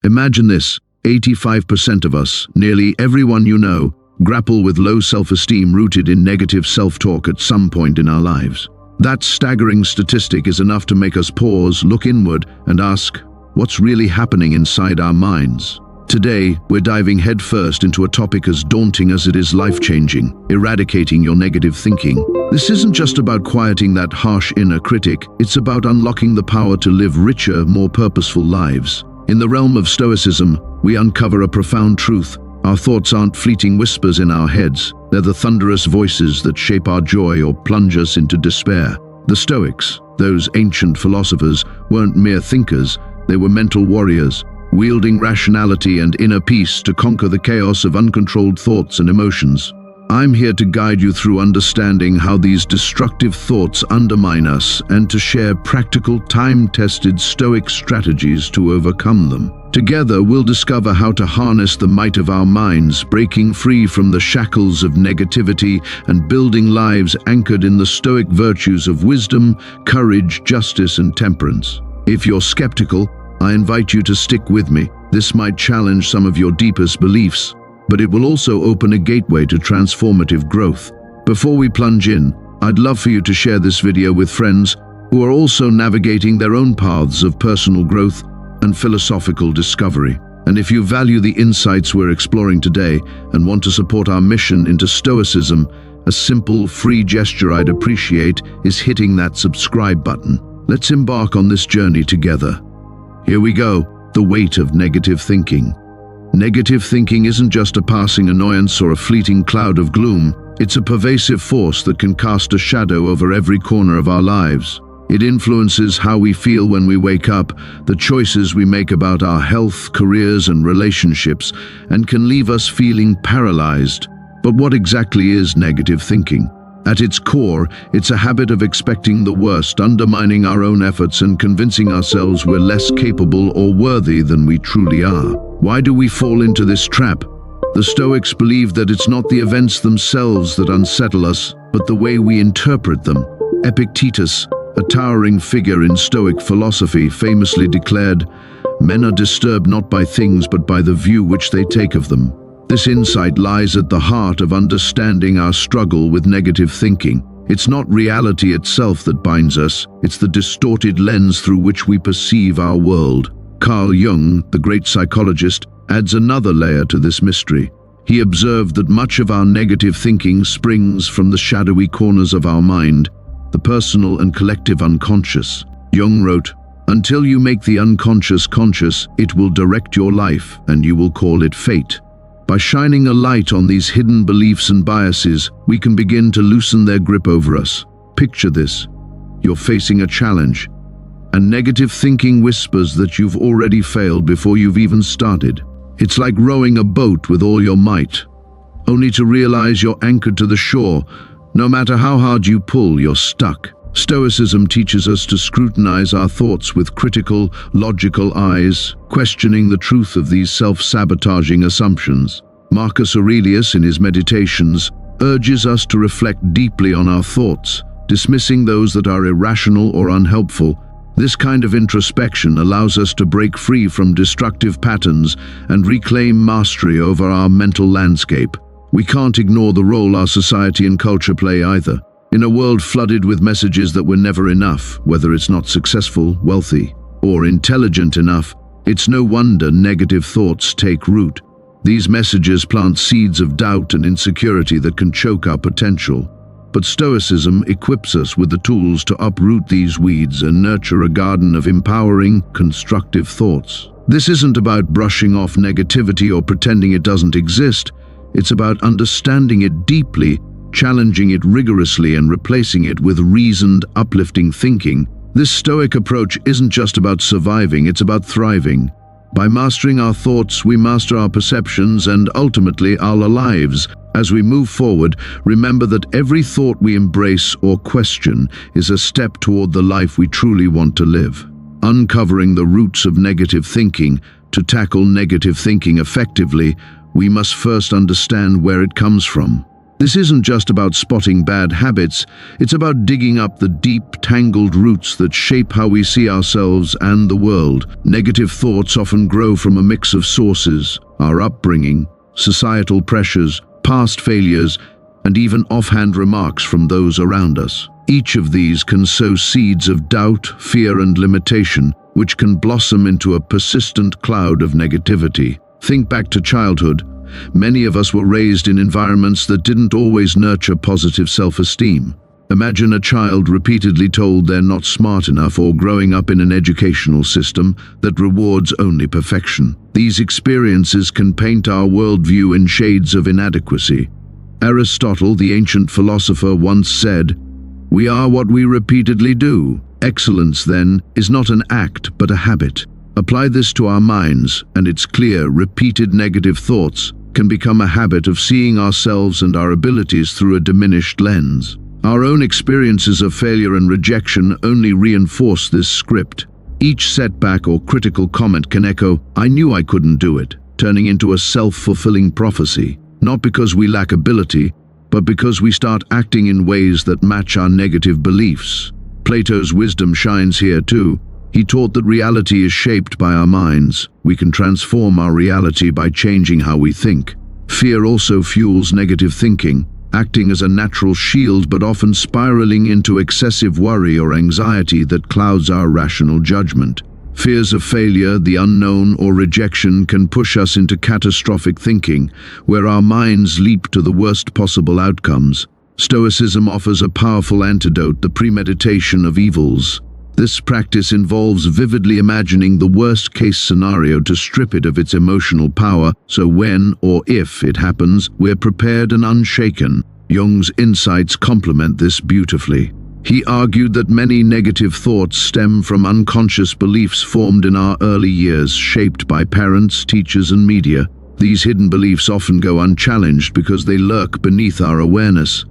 Imagine this, 85% of us, nearly everyone you know, grapple with low self-esteem rooted in negative self-talk at some point in our lives. That staggering statistic is enough to make us pause, look inward, and ask, what's really happening inside our minds? Today, we're diving headfirst into a topic as daunting as it is life-changing, eradicating your negative thinking. This isn't just about quieting that harsh inner critic, it's about unlocking the power to live richer, more purposeful lives. In the realm of Stoicism, we uncover a profound truth. Our thoughts aren't fleeting whispers in our heads. They're the thunderous voices that shape our joy or plunge us into despair. The Stoics, those ancient philosophers, weren't mere thinkers. They were mental warriors, wielding rationality and inner peace to conquer the chaos of uncontrolled thoughts and emotions. I'm here to guide you through understanding how these destructive thoughts undermine us and to share practical, time-tested Stoic strategies to overcome them. Together, we'll discover how to harness the might of our minds, breaking free from the shackles of negativity and building lives anchored in the Stoic virtues of wisdom, courage, justice, and temperance. If you're skeptical, I invite you to stick with me. This might challenge some of your deepest beliefs, but it will also open a gateway to transformative growth. Before we plunge in, I'd love for you to share this video with friends who are also navigating their own paths of personal growth and philosophical discovery. And if you value the insights we're exploring today and want to support our mission into Stoicism, a simple, free gesture I'd appreciate is hitting that subscribe button. Let's embark on this journey together. Here we go, the weight of negative thinking. Negative thinking isn't just a passing annoyance or a fleeting cloud of gloom. It's a pervasive force that can cast a shadow over every corner of our lives. It influences how we feel when we wake up, the choices we make about our health, careers, and relationships, and can leave us feeling paralyzed. But what exactly is negative thinking? At its core, it's a habit of expecting the worst, undermining our own efforts and convincing ourselves we're less capable or worthy than we truly are. Why do we fall into this trap? The Stoics believed that it's not the events themselves that unsettle us, but the way we interpret them. Epictetus, a towering figure in Stoic philosophy, famously declared, "Men are disturbed not by things but by the view which they take of them." This insight lies at the heart of understanding our struggle with negative thinking. It's not reality itself that binds us, it's the distorted lens through which we perceive our world. Carl Jung, the great psychologist, adds another layer to this mystery. He observed that much of our negative thinking springs from the shadowy corners of our mind, the personal and collective unconscious. Jung wrote, "Until you make the unconscious conscious, it will direct your life, and you will call it fate." By shining a light on these hidden beliefs and biases, we can begin to loosen their grip over us. Picture this. You're facing a challenge, and negative thinking whispers that you've already failed before you've even started. It's like rowing a boat with all your might, only to realize you're anchored to the shore. No matter how hard you pull, you're stuck. Stoicism teaches us to scrutinize our thoughts with critical, logical eyes, questioning the truth of these self-sabotaging assumptions. Marcus Aurelius, in his Meditations, urges us to reflect deeply on our thoughts, dismissing those that are irrational or unhelpful. This kind of introspection allows us to break free from destructive patterns and reclaim mastery over our mental landscape. We can't ignore the role our society and culture play either. In a world flooded with messages that we're never enough, whether it's not successful, wealthy, or intelligent enough, it's no wonder negative thoughts take root. These messages plant seeds of doubt and insecurity that can choke our potential. But Stoicism equips us with the tools to uproot these weeds and nurture a garden of empowering, constructive thoughts. This isn't about brushing off negativity or pretending it doesn't exist. It's about understanding it deeply, challenging it rigorously, and replacing it with reasoned, uplifting thinking. This Stoic approach isn't just about surviving, it's about thriving. By mastering our thoughts, we master our perceptions and ultimately our lives. As we move forward, remember that every thought we embrace or question is a step toward the life we truly want to live. Uncovering the roots of negative thinking. To tackle negative thinking effectively, we must first understand where it comes from. This isn't just about spotting bad habits, it's about digging up the deep, tangled roots that shape how we see ourselves and the world. Negative thoughts often grow from a mix of sources: our upbringing, societal pressures, past failures, and even offhand remarks from those around us. Each of these can sow seeds of doubt, fear, and limitation, which can blossom into a persistent cloud of negativity. Think back to childhood. Many of us were raised in environments that didn't always nurture positive self-esteem. Imagine a child repeatedly told they're not smart enough, or growing up in an educational system that rewards only perfection. These experiences can paint our worldview in shades of inadequacy. Aristotle, the ancient philosopher, once said, "We are what we repeatedly do." Excellence, then, is not an act but a habit. Apply this to our minds, and it's clear repeated negative thoughts can become a habit of seeing ourselves and our abilities through a diminished lens. Our own experiences of failure and rejection only reinforce this script. Each setback or critical comment can echo, "I knew I couldn't do it," turning into a self-fulfilling prophecy. Not because we lack ability, but because we start acting in ways that match our negative beliefs. Plato's wisdom shines here too. He taught that reality is shaped by our minds. We can transform our reality by changing how we think. Fear also fuels negative thinking, acting as a natural shield but often spiraling into excessive worry or anxiety that clouds our rational judgment. Fears of failure, the unknown, or rejection can push us into catastrophic thinking, where our minds leap to the worst possible outcomes. Stoicism offers a powerful antidote: the premeditation of evils. This practice involves vividly imagining the worst-case scenario to strip it of its emotional power, so when, or if, it happens, we're prepared and unshaken. Jung's insights complement this beautifully. He argued that many negative thoughts stem from unconscious beliefs formed in our early years, shaped by parents, teachers, and media. These hidden beliefs often go unchallenged because they lurk beneath our awareness.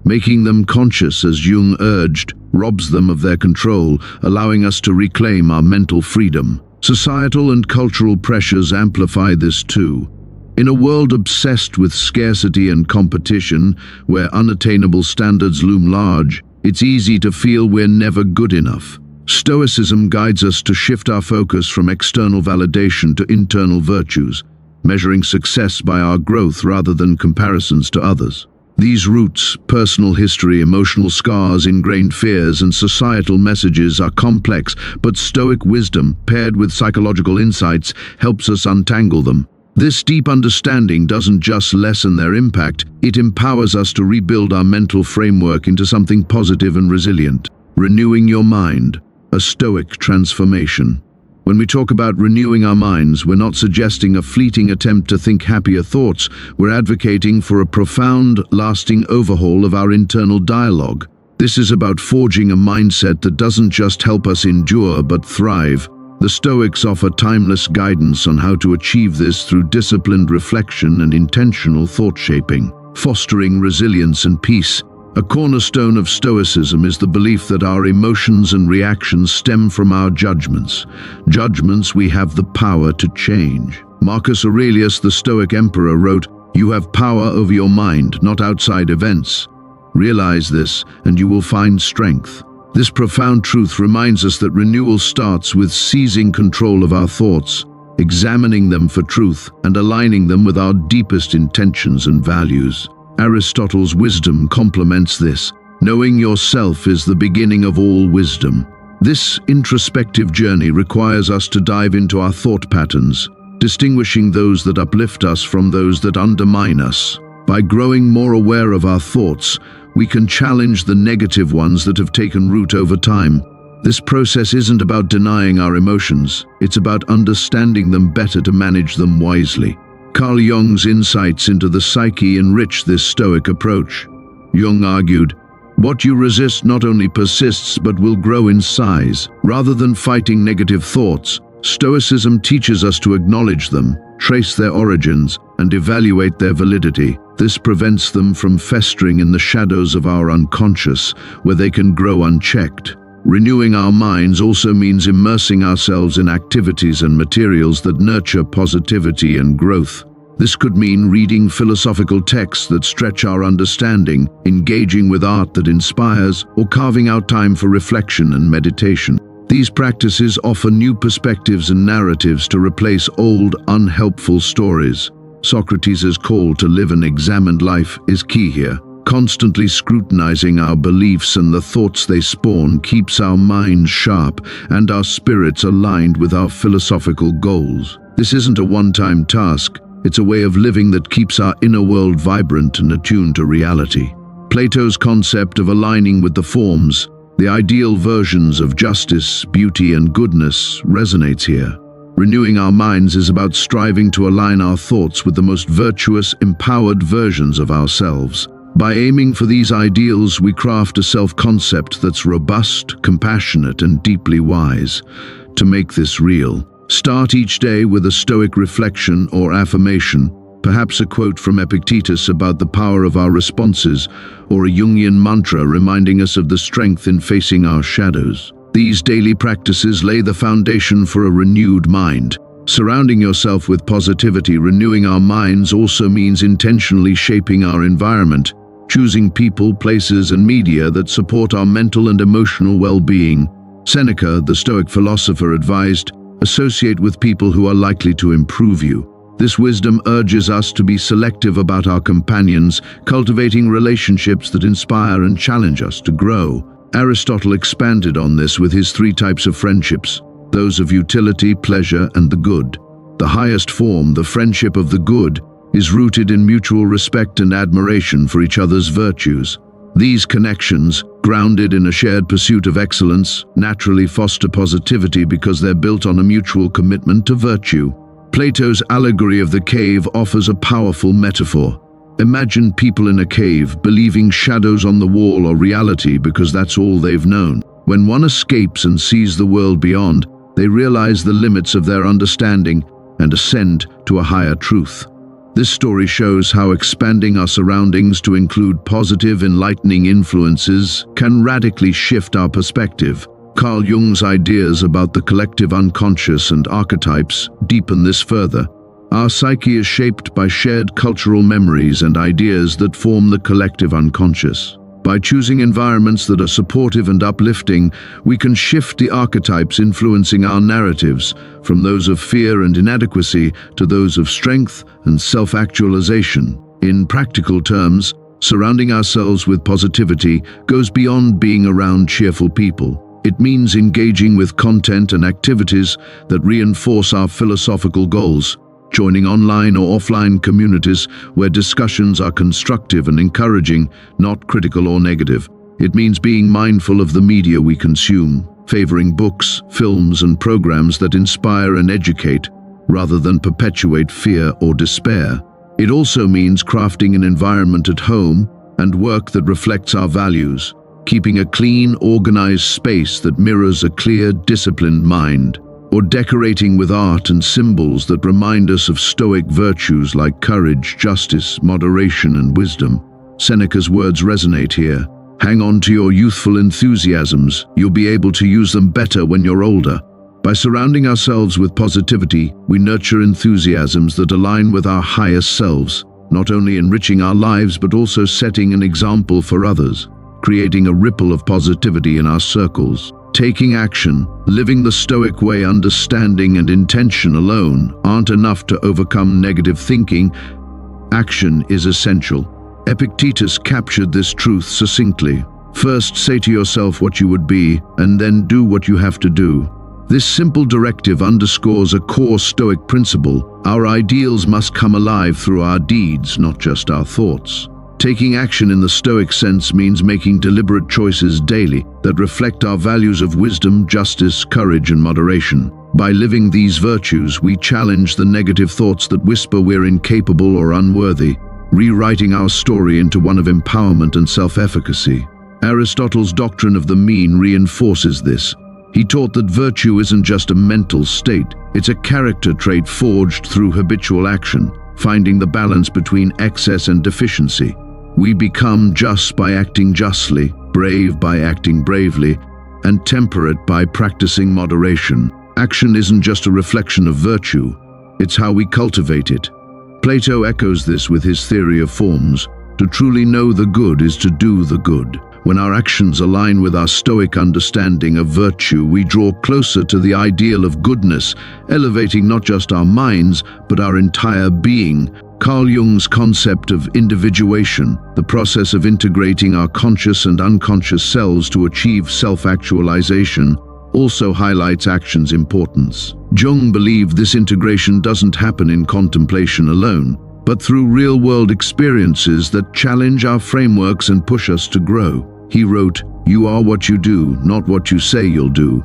Making them conscious, as Jung urged, robs them of their control, allowing us to reclaim our mental freedom. Societal and cultural pressures amplify this too. In a world obsessed with scarcity and competition, where unattainable standards loom large, it's easy to feel we're never good enough. Stoicism guides us to shift our focus from external validation to internal virtues, measuring success by our growth rather than comparisons to others. These roots, personal history, emotional scars, ingrained fears, and societal messages are complex, but Stoic wisdom, paired with psychological insights, helps us untangle them. This deep understanding doesn't just lessen their impact, it empowers us to rebuild our mental framework into something positive and resilient. Renewing your mind, a Stoic transformation. When we talk about renewing our minds, we're not suggesting a fleeting attempt to think happier thoughts. We're advocating for a profound, lasting overhaul of our internal dialogue. This is about forging a mindset that doesn't just help us endure but thrive. The Stoics offer timeless guidance on how to achieve this through disciplined reflection and intentional thought-shaping, fostering resilience and peace. A cornerstone of Stoicism is the belief that our emotions and reactions stem from our judgments. Judgments we have the power to change. Marcus Aurelius, the Stoic emperor, wrote, "You have power over your mind, not outside events. Realize this, and you will find strength." This profound truth reminds us that renewal starts with seizing control of our thoughts, examining them for truth, and aligning them with our deepest intentions and values. Aristotle's wisdom complements this. Knowing yourself is the beginning of all wisdom. This introspective journey requires us to dive into our thought patterns, distinguishing those that uplift us from those that undermine us. By growing more aware of our thoughts, we can challenge the negative ones that have taken root over time. This process isn't about denying our emotions, it's about understanding them better to manage them wisely. Carl Jung's insights into the psyche enrich this Stoic approach. Jung argued, "What you resist not only persists but will grow in size." Rather than fighting negative thoughts, Stoicism teaches us to acknowledge them, trace their origins, and evaluate their validity. This prevents them from festering in the shadows of our unconscious, where they can grow unchecked. Renewing our minds also means immersing ourselves in activities and materials that nurture positivity and growth. This could mean reading philosophical texts that stretch our understanding, engaging with art that inspires, or carving out time for reflection and meditation. These practices offer new perspectives and narratives to replace old, unhelpful stories. Socrates' call to live an examined life is key here. Constantly scrutinizing our beliefs and the thoughts they spawn keeps our minds sharp and our spirits aligned with our philosophical goals. This isn't a one-time task. It's a way of living that keeps our inner world vibrant and attuned to reality. Plato's concept of aligning with the forms, the ideal versions of justice, beauty, and goodness, resonates here. Renewing our minds is about striving to align our thoughts with the most virtuous, empowered versions of ourselves. By aiming for these ideals, we craft a self-concept that's robust, compassionate, and deeply wise. To make this real, start each day with a Stoic reflection or affirmation, perhaps a quote from Epictetus about the power of our responses, or a Jungian mantra reminding us of the strength in facing our shadows. These daily practices lay the foundation for a renewed mind. Surrounding yourself with positivity, renewing our minds, also means intentionally shaping our environment, choosing people, places, and media that support our mental and emotional well-being. Seneca, the Stoic philosopher, advised, "Associate with people who are likely to improve you." This wisdom urges us to be selective about our companions, cultivating relationships that inspire and challenge us to grow. Aristotle expanded on this with his 3 types of friendships, those of utility, pleasure, and the good. The highest form, the friendship of the good, is rooted in mutual respect and admiration for each other's virtues. These connections, grounded in a shared pursuit of excellence, naturally foster positivity because they're built on a mutual commitment to virtue. Plato's allegory of the cave offers a powerful metaphor. Imagine people in a cave, believing shadows on the wall are reality because that's all they've known. When one escapes and sees the world beyond, they realize the limits of their understanding and ascend to a higher truth. This story shows how expanding our surroundings to include positive, enlightening influences can radically shift our perspective. Carl Jung's ideas about the collective unconscious and archetypes deepen this further. Our psyche is shaped by shared cultural memories and ideas that form the collective unconscious. By choosing environments that are supportive and uplifting, we can shift the archetypes influencing our narratives, from those of fear and inadequacy to those of strength and self-actualization. In practical terms, surrounding ourselves with positivity goes beyond being around cheerful people. It means engaging with content and activities that reinforce our philosophical goals, joining online or offline communities where discussions are constructive and encouraging, not critical or negative. It means being mindful of the media we consume, favoring books, films, and programs that inspire and educate, rather than perpetuate fear or despair. It also means crafting an environment at home and work that reflects our values, keeping a clean, organized space that mirrors a clear, disciplined mind, or decorating with art and symbols that remind us of Stoic virtues like courage, justice, moderation, and wisdom. Seneca's words resonate here. Hang on to your youthful enthusiasms. You'll be able to use them better when you're older. By surrounding ourselves with positivity, we nurture enthusiasms that align with our highest selves, not only enriching our lives but also setting an example for others, creating a ripple of positivity in our circles. Taking action, living the Stoic way, understanding and intention alone aren't enough to overcome negative thinking. Action is essential. Epictetus captured this truth succinctly. First, say to yourself what you would be, and then do what you have to do. This simple directive underscores a core Stoic principle. Our ideals must come alive through our deeds, not just our thoughts. Taking action in the Stoic sense means making deliberate choices daily that reflect our values of wisdom, justice, courage, and moderation. By living these virtues, we challenge the negative thoughts that whisper we're incapable or unworthy, rewriting our story into one of empowerment and self-efficacy. Aristotle's doctrine of the mean reinforces this. He taught that virtue isn't just a mental state, it's a character trait forged through habitual action, finding the balance between excess and deficiency. We become just by acting justly, brave by acting bravely, and temperate by practicing moderation. Action isn't just a reflection of virtue, it's how we cultivate it. Plato echoes this with his theory of forms. To truly know the good is to do the good. When our actions align with our Stoic understanding of virtue, we draw closer to the ideal of goodness, elevating not just our minds, but our entire being. Carl Jung's concept of individuation, the process of integrating our conscious and unconscious selves to achieve self-actualization, also highlights action's importance. Jung believed this integration doesn't happen in contemplation alone, but through real-world experiences that challenge our frameworks and push us to grow. He wrote, "You are what you do, not what you say you'll do,"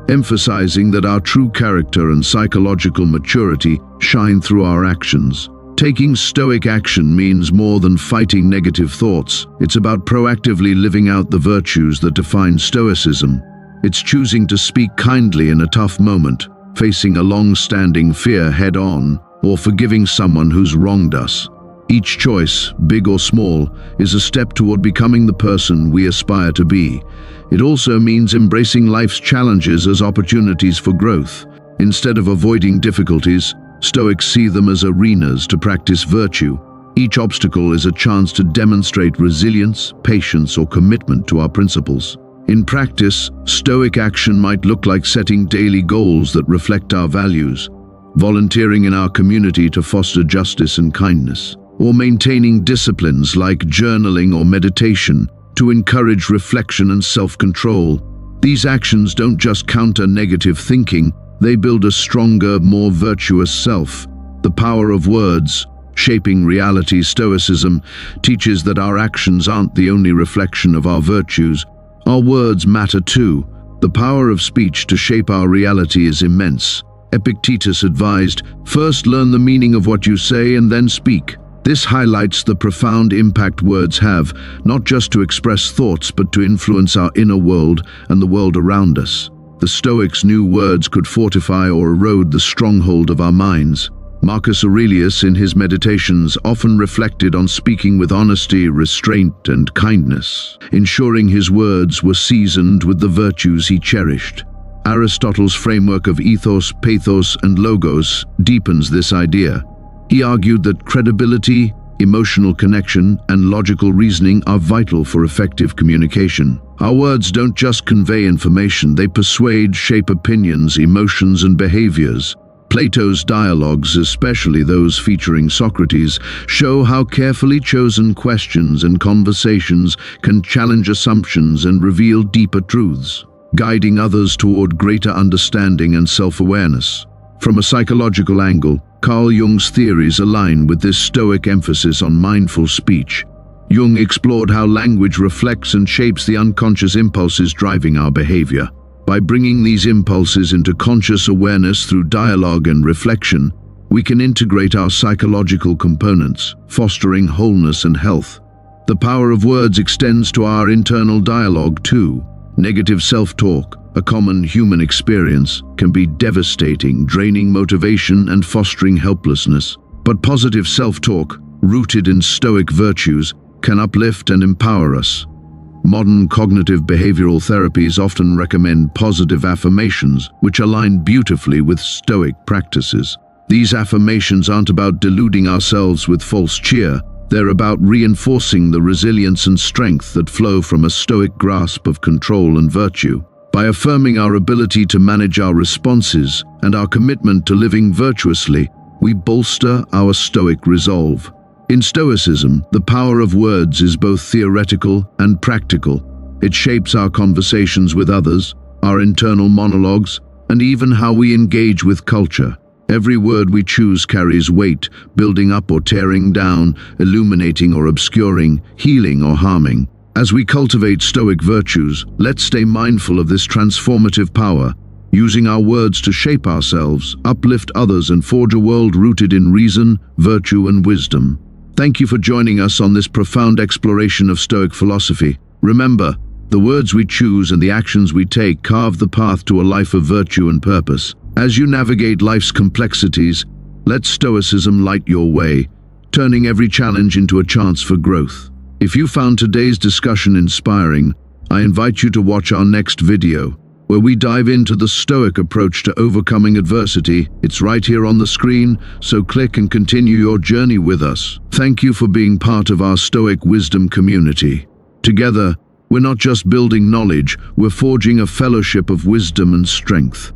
emphasizing that our true character and psychological maturity shine through our actions. Taking Stoic action means more than fighting negative thoughts. It's about proactively living out the virtues that define Stoicism. It's choosing to speak kindly in a tough moment, facing a long-standing fear head-on, or forgiving someone who's wronged us. Each choice, big or small, is a step toward becoming the person we aspire to be. It also means embracing life's challenges as opportunities for growth. Instead of avoiding difficulties, Stoics see them as arenas to practice virtue. Each obstacle is a chance to demonstrate resilience, patience, or commitment to our principles. In practice, Stoic action might look like setting daily goals that reflect our values, volunteering in our community to foster justice and kindness, or maintaining disciplines like journaling or meditation to encourage reflection and self-control. These actions don't just counter negative thinking, they build a stronger, more virtuous self. The power of words, shaping reality. Stoicism teaches that our actions aren't the only reflection of our virtues. Our words matter too. The power of speech to shape our reality is immense. Epictetus advised, "First learn the meaning of what you say and then speak." This highlights the profound impact words have, not just to express thoughts, but to influence our inner world and the world around us. The Stoics knew words could fortify or erode the stronghold of our minds. Marcus Aurelius, in his meditations, often reflected on speaking with honesty, restraint, and kindness, ensuring his words were seasoned with the virtues he cherished. Aristotle's framework of ethos, pathos, and logos deepens this idea. He argued that credibility, emotional connection, and logical reasoning are vital for effective communication. Our words don't just convey information, they persuade, shape opinions, emotions, and behaviors. Plato's dialogues, especially those featuring Socrates, show how carefully chosen questions and conversations can challenge assumptions and reveal deeper truths, guiding others toward greater understanding and self-awareness. From a psychological angle, Carl Jung's theories align with this Stoic emphasis on mindful speech. Jung explored how language reflects and shapes the unconscious impulses driving our behavior. By bringing these impulses into conscious awareness through dialogue and reflection, we can integrate our psychological components, fostering wholeness and health. The power of words extends to our internal dialogue too. Negative self-talk, a common human experience, can be devastating, draining motivation and fostering helplessness. But positive self-talk, rooted in Stoic virtues, can uplift and empower us. Modern cognitive behavioral therapies often recommend positive affirmations, which align beautifully with Stoic practices. These affirmations aren't about deluding ourselves with false cheer. They're about reinforcing the resilience and strength that flow from a Stoic grasp of control and virtue. By affirming our ability to manage our responses and our commitment to living virtuously, we bolster our Stoic resolve. In Stoicism, the power of words is both theoretical and practical. It shapes our conversations with others, our internal monologues, and even how we engage with culture. Every word we choose carries weight, building up or tearing down, illuminating or obscuring, healing or harming. As we cultivate Stoic virtues, let's stay mindful of this transformative power, using our words to shape ourselves, uplift others, and forge a world rooted in reason, virtue, and wisdom. Thank you for joining us on this profound exploration of Stoic philosophy. Remember, the words we choose and the actions we take carve the path to a life of virtue and purpose. As you navigate life's complexities, let Stoicism light your way, turning every challenge into a chance for growth. If you found today's discussion inspiring, I invite you to watch our next video, where we dive into the Stoic approach to overcoming adversity. It's right here on the screen, so click and continue your journey with us. Thank you for being part of our Stoic wisdom community. Together, we're not just building knowledge, we're forging a fellowship of wisdom and strength.